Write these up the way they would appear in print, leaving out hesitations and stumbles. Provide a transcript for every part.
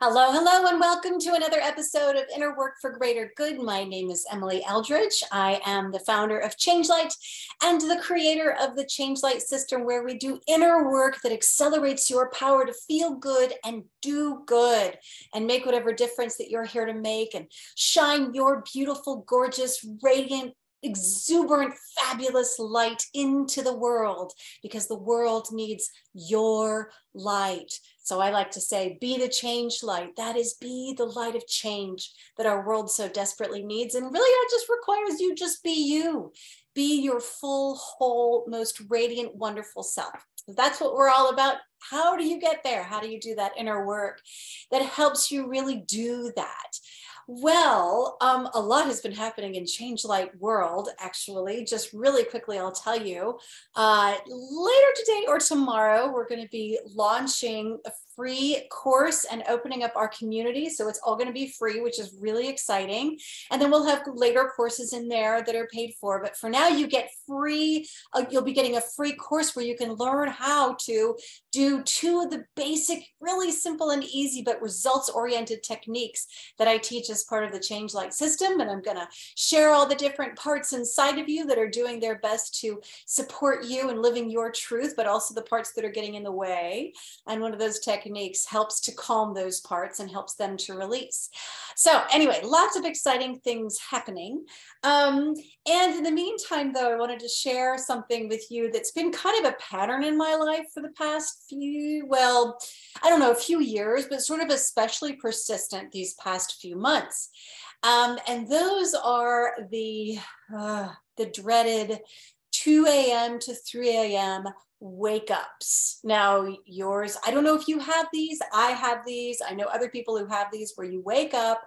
Hello, hello, and welcome to another episode of Inner Work for Greater Good. My name is Emily Eldridge. I am the founder of ChangeLight and the creator of the ChangeLight system, where we do inner work that accelerates your power to feel good and do good and make whatever difference that you're here to make and shine your beautiful, gorgeous, radiant, exuberant, fabulous light into the world, because the world needs your light. So I like to say, be the change light. That is, be the light of change that our world so desperately needs. And really, that just requires you just be you. Be your full, whole, most radiant, wonderful self. That's what we're all about. How do you get there? How do you do that inner work that helps you really do that? Well, a lot has been happening in ChangeLight world, actually. Just really quickly, I'll tell you, later today or tomorrow, we're going to be launching a free course and opening up our community. So it's all going to be free, which is really exciting. And then we'll have later courses in there that are paid for. But for now, you get free, you'll be getting a free course where you can learn how to do 2 of the basic, really simple and easy, but results-oriented techniques that I teach as part of the ChangeLight system. And I'm going to share all the different parts inside of you that are doing their best to support you in living your truth, but also the parts that are getting in the way. And one of those techniques helps to calm those parts and helps them to release. So anyway, lots of exciting things happening. And in the meantime, though, I wanted to share something with you that's been kind of a pattern in my life for the past few, well, I don't know, a few years, but sort of especially persistent these past few months. And those are the dreaded 2 a.m. to 3 a.m. wake ups. Now yours, I don't know if you have these. I have these. I know other people who have these, where you wake up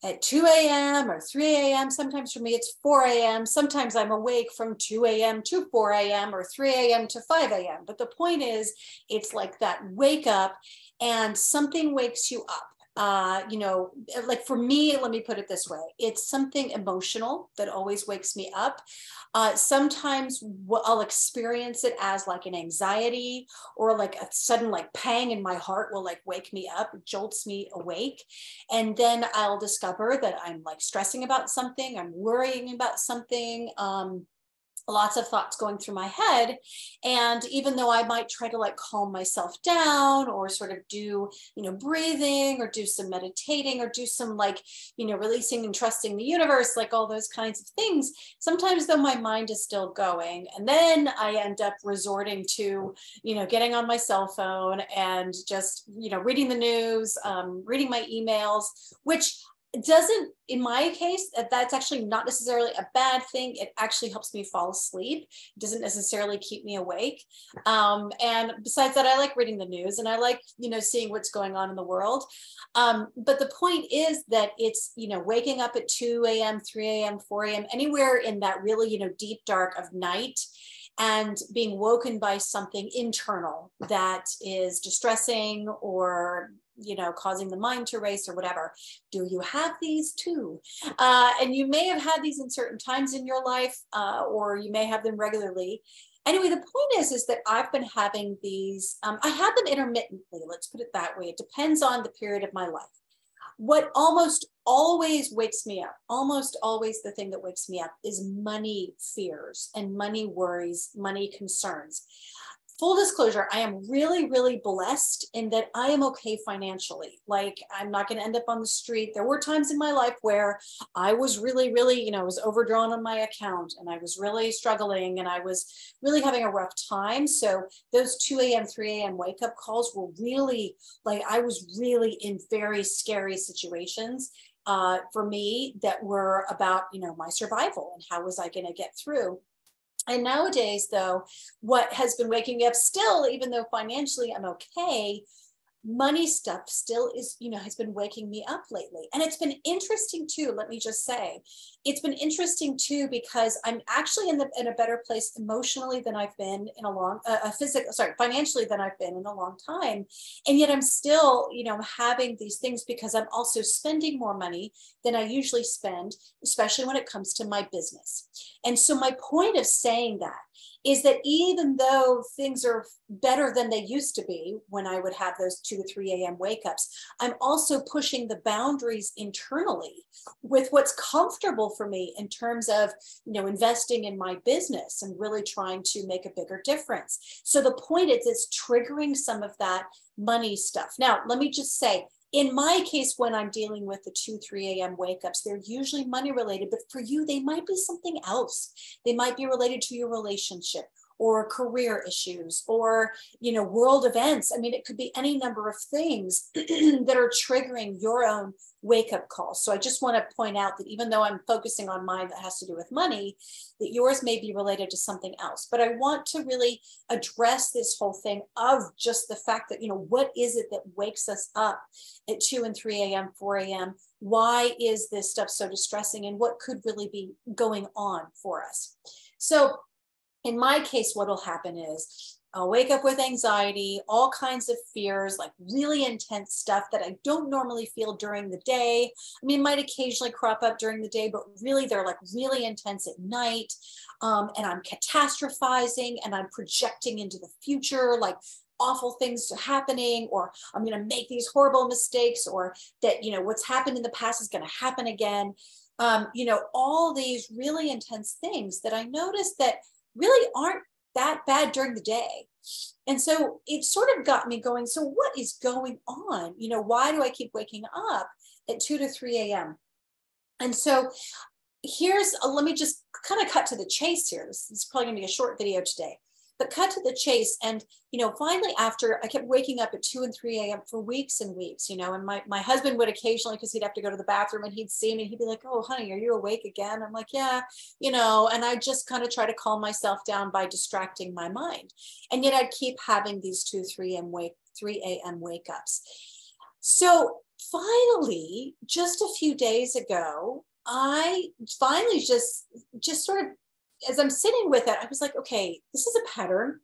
at 2 a.m. or 3 a.m. Sometimes for me, it's 4 a.m. Sometimes I'm awake from 2 a.m. to 4 a.m. or 3 a.m. to 5 a.m. But the point is, it's like that wake up and something wakes you up. Like for me, let me put it this way. It's something emotional that always wakes me up. Sometimes I'll experience it as like an anxiety, or like a sudden like pang in my heart will like wake me up, jolts me awake. And then I'll discover that I'm like stressing about something, I'm worrying about something, lots of thoughts going through my head. And even though I might try to like calm myself down, or sort of do, breathing, or do some meditating, or do some like, releasing and trusting the universe, like all those kinds of things, sometimes though my mind is still going. And then I end up resorting to, getting on my cell phone and just, reading the news, reading my emails, which doesn't, in my case, that's actually not necessarily a bad thing. It actually helps me fall asleep. It doesn't necessarily keep me awake. And besides that, I like reading the news, and I like, seeing what's going on in the world. But the point is that it's, waking up at 2 a.m., 3 a.m., 4 a.m., anywhere in that really, deep dark of night, and being woken by something internal that is distressing, or causing the mind to race, or whatever. Do you have these too? And you may have had these in certain times in your life, or you may have them regularly. Anyway, the point is that I've been having these, I have them intermittently, let's put it that way. It depends on the period of my life. What almost always wakes me up, almost always the thing that wakes me up, is money fears and money worries, money concerns. Full disclosure, I am really, really blessed in that I am okay financially. Like, I'm not going to end up on the street. There were times in my life where I was really, really, was overdrawn on my account, and I was really struggling, and I was really having a rough time. So those 2 a.m., 3 a.m. wake up calls were really, like, I was really in very scary situations for me that were about, my survival and how was I going to get through. And nowadays, though, what has been waking me up still, even though financially I'm okay, money stuff still is, has been waking me up lately. And it's been interesting too, let me just say, it's been interesting too, because I'm actually in a better place emotionally than I've been in a long, financially than I've been in a long time. And yet I'm still, having these things, because I'm also spending more money than I usually spend, especially when it comes to my business. And so my point of saying that is that even though things are better than they used to be when I would have those 2 to 3 a.m. wake ups, I'm also pushing the boundaries internally with what's comfortable for me in terms of, investing in my business and really trying to make a bigger difference. So the point is, it's triggering some of that money stuff. Now, let me just say, in my case, when I'm dealing with the 2, 3 a.m. wake ups, they're usually money related, but for you, they might be something else. They might be related to your relationship or career issues or, world events. I mean, it could be any number of things that are triggering your own wake up calls. So I just want to point out that even though I'm focusing on mine that has to do with money, that yours may be related to something else. But I want to really address this whole thing of just the fact that, what is it that wakes us up at 2 and 3 a.m., 4 a.m.? Why is this stuff so distressing, and what could really be going on for us? So in my case, what will happen is I'll wake up with anxiety, all kinds of fears, like really intense stuff that I don't normally feel during the day. I mean, it might occasionally crop up during the day, but really they're like really intense at night. And I'm catastrophizing and I'm projecting into the future, like awful things happening, or I'm going to make these horrible mistakes, or that, what's happened in the past is going to happen again. All these really intense things that I noticed that really aren't that bad during the day. And so it sort of got me going, so what is going on? Why do I keep waking up at 2 to 3 a.m.? And so let me just kind of cut to the chase here. This is probably going to be a short video today, but cut to the chase. And, finally, after I kept waking up at 2 and 3 a.m. for weeks and weeks, and my husband would occasionally, because he'd have to go to the bathroom, and he'd see me, he'd be like, "Oh, honey, are you awake again?" I'm like, "Yeah," and I just kind of try to calm myself down by distracting my mind. And yet I'd keep having these 3 a.m. wake ups. So finally, just a few days ago, I finally just sort of, as I'm sitting with it, I was like, okay, this is a pattern.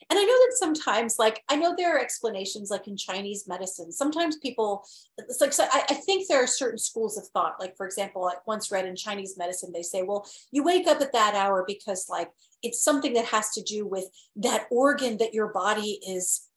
And I know that sometimes, I know there are explanations, like in Chinese medicine, sometimes people, it's like, so I think there are certain schools of thought, like, for example, I once read in Chinese medicine, they say, well, you wake up at that hour because it's something that has to do with that organ that your body is,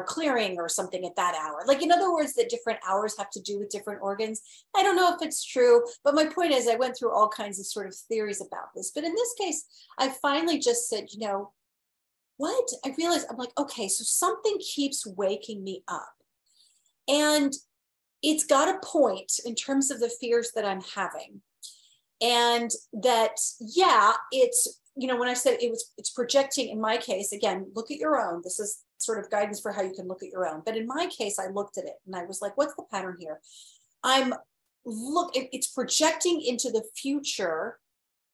clearing or something at that hour. Like, in other words, that different hours have to do with different organs. I don't know if it's true, but my point is I went through all kinds of sort of theories about this. But in this case, I finally just said, what? I realized, I'm like, okay, so something keeps waking me up. And it's got a point in terms of the fears that I'm having. And that, yeah, it's, when I said it's projecting, in my case, again, look at your own. This is sort of guidance for how you can look at your own. But in my case, I looked at it and I was like, what's the pattern here? It's projecting into the future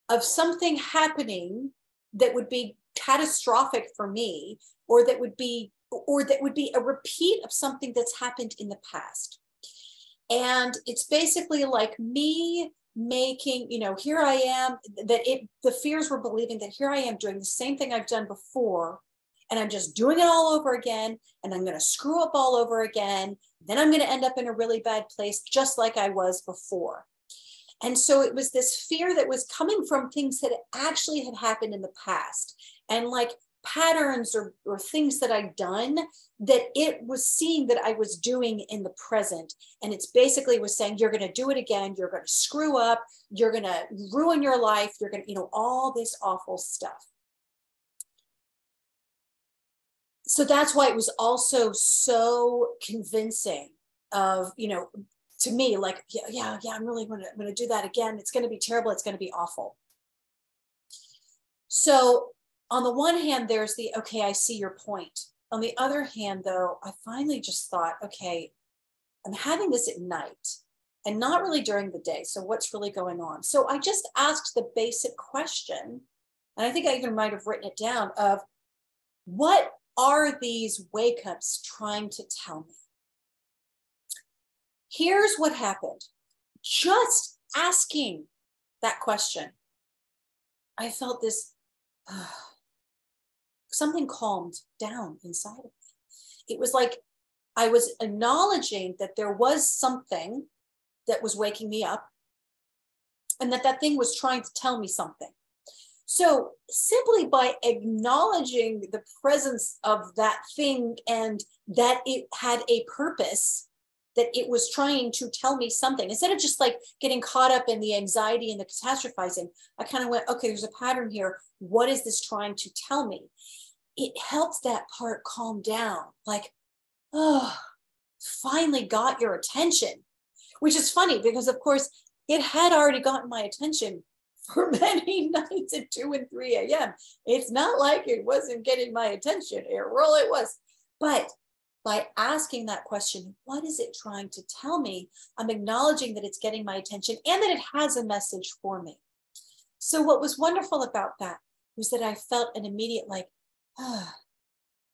of something happening that would be catastrophic for me, or that would be a repeat of something that's happened in the past. And it's basically like me making, here I am, the fears were believing that here I am doing the same thing I've done before, and I'm just doing it all over again, and I'm going to screw up all over again. Then I'm going to end up in a really bad place, just like I was before. And so it was this fear that was coming from things that actually had happened in the past, and like patterns or things that I'd done that it was seeing that I was doing in the present. And it's basically was saying, you're going to do it again. You're going to screw up. You're going to ruin your life. You're going to, all this awful stuff. So that's why it was also so convincing of, to me, like, yeah, I'm going to do that again. It's going to be terrible. It's going to be awful. So on the one hand, there's the, okay, I see your point. On the other hand, though, I finally just thought, okay, I'm having this at night and not really during the day. So what's really going on? So I just asked the basic question, and I think I even might have written it down, of what are these wake-ups trying to tell me? Here's what happened. Just asking that question, I felt this, something calmed down inside of me. It was like I was acknowledging that there was something that was waking me up, and that thing was trying to tell me something. So simply by acknowledging the presence of that thing and that it had a purpose, that it was trying to tell me something, instead of just like getting caught up in the anxiety and the catastrophizing, I kind of went, okay, there's a pattern here. What is this trying to tell me? It helps that part calm down. Like, oh, finally got your attention, which is funny because of course it had already gotten my attention for many nights at 2 and 3 a.m. It's not like it wasn't getting my attention. It really was. But by asking that question, what is it trying to tell me? I'm acknowledging that it's getting my attention and that it has a message for me. So what was wonderful about that was that I felt an immediate like, ah.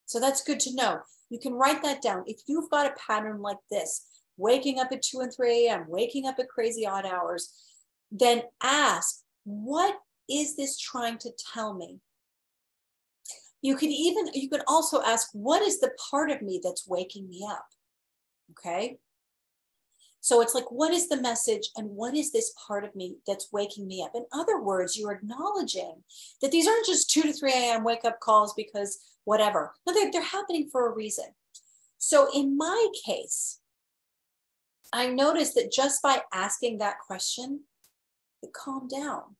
So that's good to know. You can write that down. If you've got a pattern like this, waking up at 2 and 3 a.m., waking up at crazy odd hours, then ask, what is this trying to tell me? You can also ask, what is the part of me that's waking me up? Okay. So it's like, what is the message and what is this part of me that's waking me up? In other words, you're acknowledging that these aren't just 2 to 3 a.m. wake up calls because whatever. No, they're happening for a reason. So in my case, I noticed that just by asking that question, it calmed down.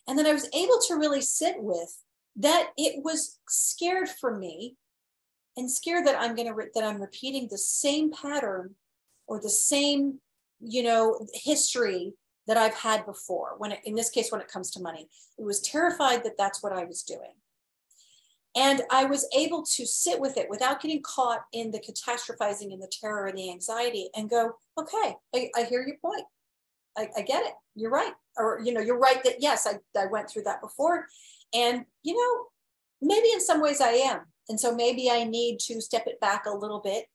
And then I was able to really sit with that it was scared for me and scared that I'm repeating the same pattern or the same, history that I've had before. In this case, when it comes to money, it was terrified that that's what I was doing. And I was able to sit with it without getting caught in the catastrophizing and the terror and the anxiety and go, okay, I hear your point. I get it. You're right. Or, you're right that, yes, I went through that before. And, maybe in some ways I am. And so maybe I need to step it back a little bit.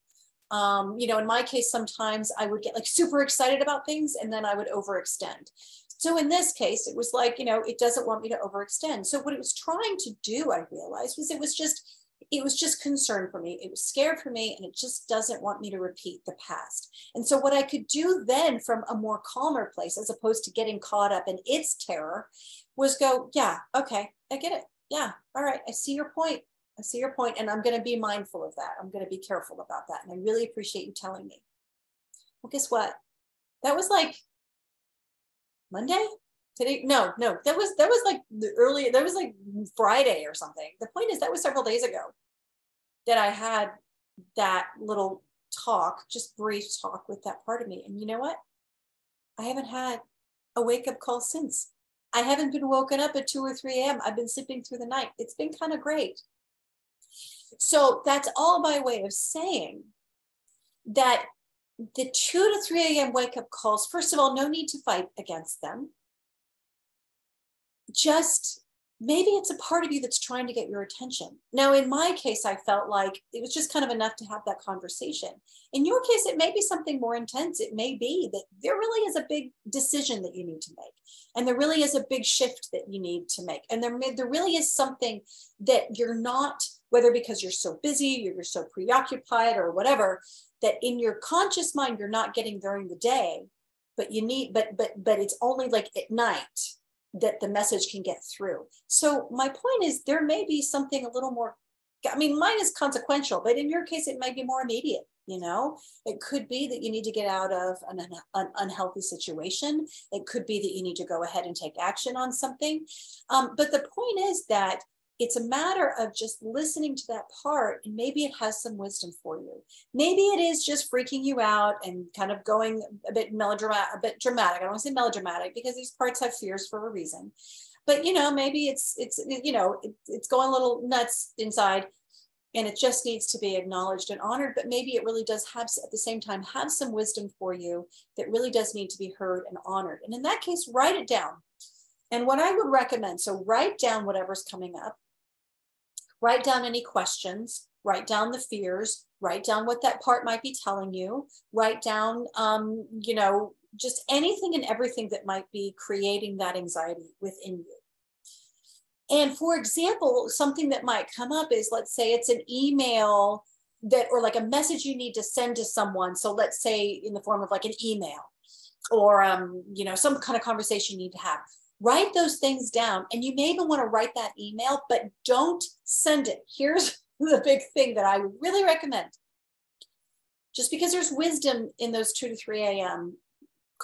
In my case, sometimes I would get like super excited about things and then I would overextend. So in this case, it was like, it doesn't want me to overextend. So what it was trying to do, I realized, was it was just concern for me. It was scared for me, and it just doesn't want me to repeat the past. And so what I could do then from a more calmer place, as opposed to getting caught up in its terror, was go, yeah, okay, I get it. Yeah, all right, I see your point. I see your point, and I'm going to be mindful of that. I'm going to be careful about that. And I really appreciate you telling me. Well, guess what? That was like Monday? Today? No, that was like that was like Friday or something. The point is that was several days ago that I had that little talk, just brief talk with that part of me. And you know what? I haven't had a wake-up call since. I haven't been woken up at 2 or 3 a.m. I've been sleeping through the night. It's been kind of great. So that's all by way of saying that the 2 to 3 a.m. wake-up calls, first of all, no need to fight against them. Just maybe it's a part of you that's trying to get your attention. Now, in my case, I felt like it was just kind of enough to have that conversation. In your case, it may be something more intense. It may be that there really is a big decision that you need to make. And there really is a big shift that you need to make. And there really is something that you're not, whether because you're so busy, you're so preoccupied or whatever, that in your conscious mind, you're not getting during the day, but you need, but it's only like at night that the message can get through. So my point is there may be something a little more, mine is consequential, but in your case, it might be more immediate. It could be that you need to get out of an unhealthy situation. It could be that you need to go ahead and take action on something. But the point is that it's a matter of just listening to that part, and maybe it has some wisdom for you. Maybe it is just freaking you out and kind of going a bit melodramatic, a bit dramatic. I don't want to say melodramatic because these parts have fears for a reason. But maybe it's going a little nuts inside, and it just needs to be acknowledged and honored. But maybe it really does have, at the same time, have some wisdom for you that really does need to be heard and honored. And in that case, write it down. And what I would recommend, so write down whatever's coming up. Write down any questions, write down the fears, write down what that part might be telling you, write down, just anything and everything that might be creating that anxiety within you. And for example, something that might come up is, let's say it's an email or like a message you need to send to someone. So let's say in the form of like an email or, some kind of conversation you need to have. Write those things down. And you may even want to write that email, but don't send it. Here's the big thing that I would really recommend. Just because there's wisdom in those 2 to 3 a.m.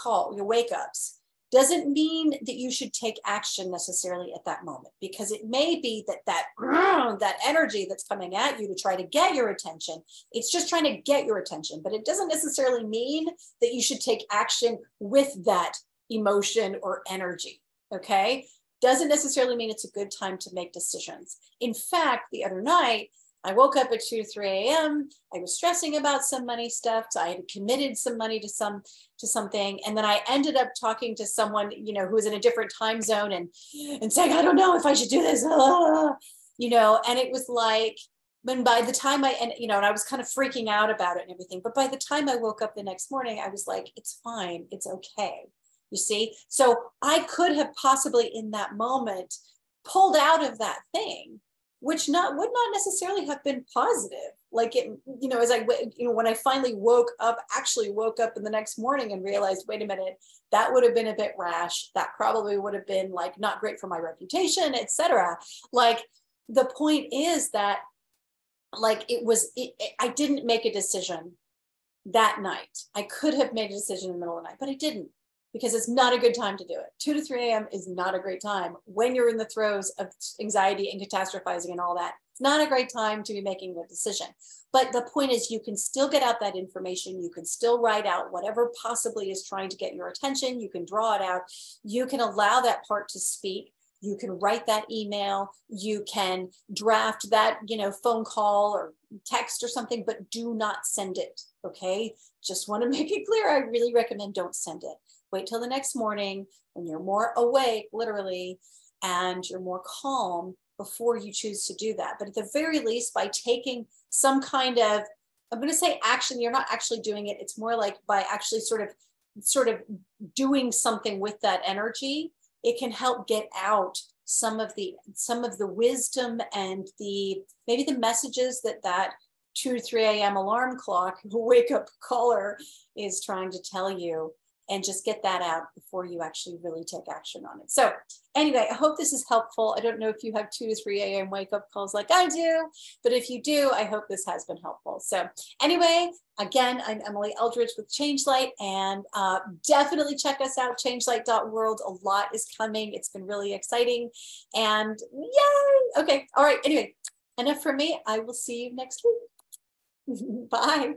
your wake ups, doesn't mean that you should take action necessarily at that moment, because it may be that energy that's coming at you to try to get your attention, it's just trying to get your attention, but it doesn't necessarily mean that you should take action with that emotion or energy, okay? Doesn't necessarily mean it's a good time to make decisions. In fact, the other night, I woke up at 2 to 3 a.m. I was stressing about some money stuff. So I had committed some money to something. And then I ended up talking to someone, who was in a different time zone and saying, I don't know if I should do this, and it was like, when by the time and I was kind of freaking out about it and everything. But by the time I woke up the next morning, I was like, it's fine. It's okay. You see? So I could have possibly in that moment pulled out of that thing, which would not necessarily have been positive. Like it, as I, when I finally actually woke up in the next morning and realized, wait a minute, that would have been a bit rash. That probably would have been like not great for my reputation, etc. Like the point is that like I didn't make a decision that night. I could have made a decision in the middle of the night, but I didn't, because it's not a good time to do it. 2 to 3 a.m. is not a great time when you're in the throes of anxiety and catastrophizing and all that. It's not a great time to be making a decision. But the point is, you can still get out that information. You can still write out whatever possibly is trying to get your attention. You can draw it out. You can allow that part to speak. You can write that email. You can draft that, phone call or text or something, but do not send it, okay? Just want to make it clear. I really recommend don't send it. Wait till the next morning when you're more awake, literally, and you're more calm before you choose to do that. But at the very least, by taking some kind of, I'm going to say action, you're not actually doing it. It's more like by actually sort of doing something with that energy, it can help get out some of the wisdom and maybe the messages that 2 to 3 a.m. alarm clock, wake up caller is trying to tell you, and just get that out before you actually really take action on it. So anyway, I hope this is helpful. I don't know if you have 2 to 3 a.m. wake up calls like I do, but if you do, I hope this has been helpful. So anyway, again, I'm Emily Eldridge with Changelight, and definitely check us out, changelight.world. A lot is coming. It's been really exciting, and yay. Okay. All right. Anyway, enough from me. I will see you next week. Bye.